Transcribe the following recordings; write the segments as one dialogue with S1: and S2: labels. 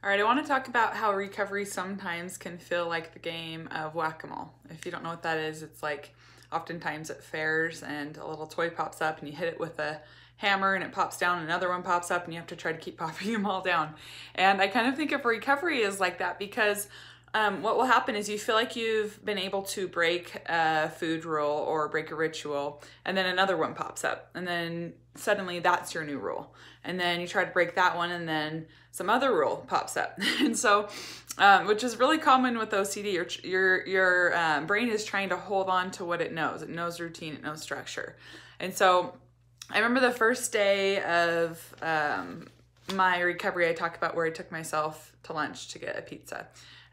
S1: All right, I want to talk about how recovery sometimes can feel like the game of whack-a-mole. If you don't know what that is, it's like oftentimes at fairs and a little toy pops up and you hit it with a hammer and it pops down, another one pops up and you have to try to keep popping them all down. And I kind of think of recovery as like that because what will happen is you feel like you've been able to break a food rule or break a ritual, and then another one pops up, and then suddenly that's your new rule. And then you try to break that one, and then some other rule pops up. And so, which is really common with OCD. Your brain is trying to hold on to what it knows. It knows routine, it knows structure. And so I remember the first day of my recovery, I talked about where I took myself to lunch to get a pizza.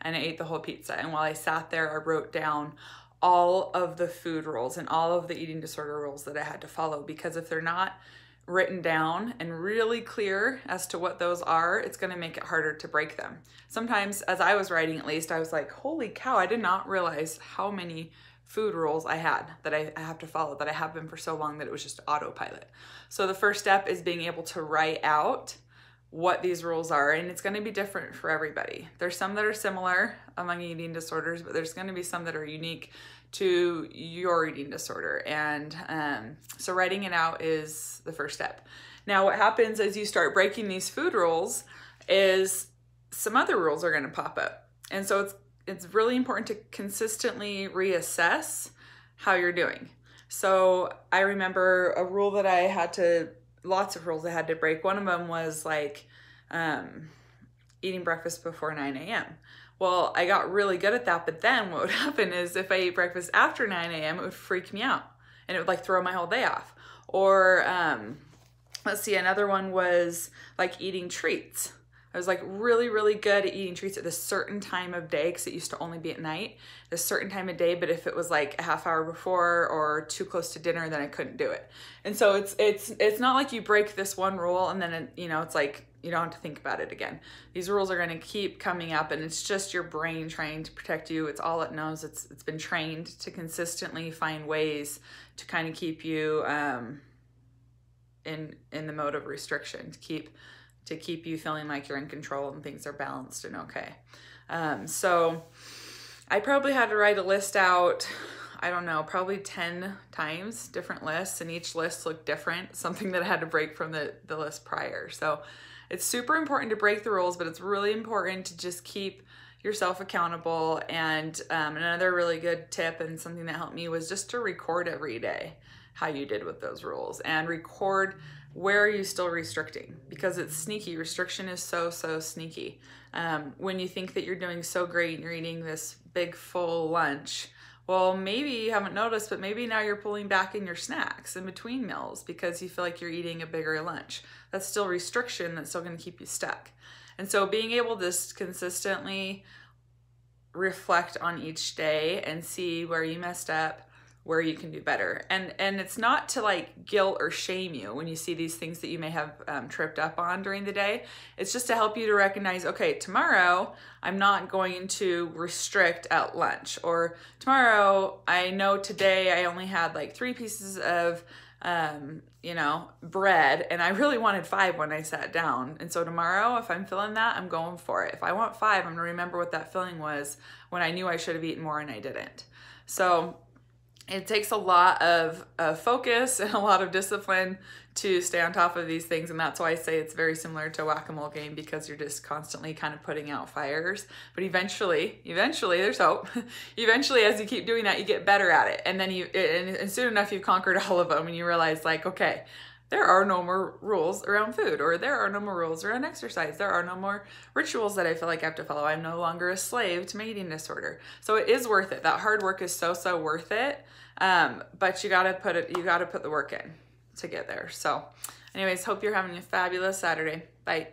S1: And I ate the whole pizza. And while I sat there, I wrote down all of the food rules and all of the eating disorder rules that I had to follow, because if they're not written down and really clear as to what those are, it's going to make it harder to break them. Sometimes, as I was writing at least, I was like, holy cow, I did not realize how many food rules I had that I have to follow, that I have been for so long that it was just autopilot. So the first step is being able to write out what these rules are, and it's going to be different for everybody. There's some that are similar among eating disorders, but there's going to be some that are unique to your eating disorder. And so writing it out is the first step. Now, what happens as you start breaking these food rules is some other rules are going to pop up. And so it's really important to consistently reassess how you're doing. So I remember a rule that I had to, lots of rules I had to break. One of them was like eating breakfast before 9 a.m. Well, I got really good at that, but then what would happen is if I ate breakfast after 9 a.m., it would freak me out and it would like throw my whole day off. Or let's see, another one was like eating treats. I was like really, really good at eating treats at this certain time of day, because it used to only be at night, this certain time of day. But if it was like a half hour before or too close to dinner, then I couldn't do it. And so it's not like you break this one rule and then it's like you don't have to think about it again. These rules are going to keep coming up, and it's just your brain trying to protect you. It's all it knows. It's been trained to consistently find ways to kind of keep you in the mode of restriction, to keep you feeling like you're in control and things are balanced and okay. So I probably had to write a list out, I don't know, probably 10 times, different lists, and each list looked different, something that I had to break from the list prior. So it's super important to break the rules, but it's really important to just keep yourself accountable. And another really good tip and something that helped me was just to record every day how you did with those rules, and record where are you still restricting, because it's sneaky. Restriction is so sneaky. When you think that you're doing so great and you're eating this big full lunch, well, maybe you haven't noticed, but maybe now you're pulling back in your snacks in between meals because you feel like you're eating a bigger lunch. That's still restriction. That's still going to keep you stuck. And so being able to consistently reflect on each day and see where you messed up, where you can do better. And it's not to like guilt or shame you when you see these things that you may have tripped up on during the day. It's just to help you to recognize, okay, tomorrow I'm not going to restrict at lunch, or tomorrow I know today I only had like 3 pieces of bread, and I really wanted 5 when I sat down. And so tomorrow, if I'm feeling that, I'm going for it. If I want 5, I'm gonna remember what that feeling was when I knew I should have eaten more and I didn't. So it takes a lot of focus and a lot of discipline to stay on top of these things. And that's why I say it's very similar to a whack-a-mole game, because you're just constantly kind of putting out fires. But eventually, there's hope. Eventually, as you keep doing that, you get better at it. And then and soon enough, you've conquered all of them and you realize like, okay, there are no more rules around food, or there are no more rules around exercise. There are no more rituals that I feel like I have to follow. I'm no longer a slave to my eating disorder. So it is worth it. That hard work is so worth it. But you gotta put the work in to get there. So anyways, hope you're having a fabulous Saturday. Bye.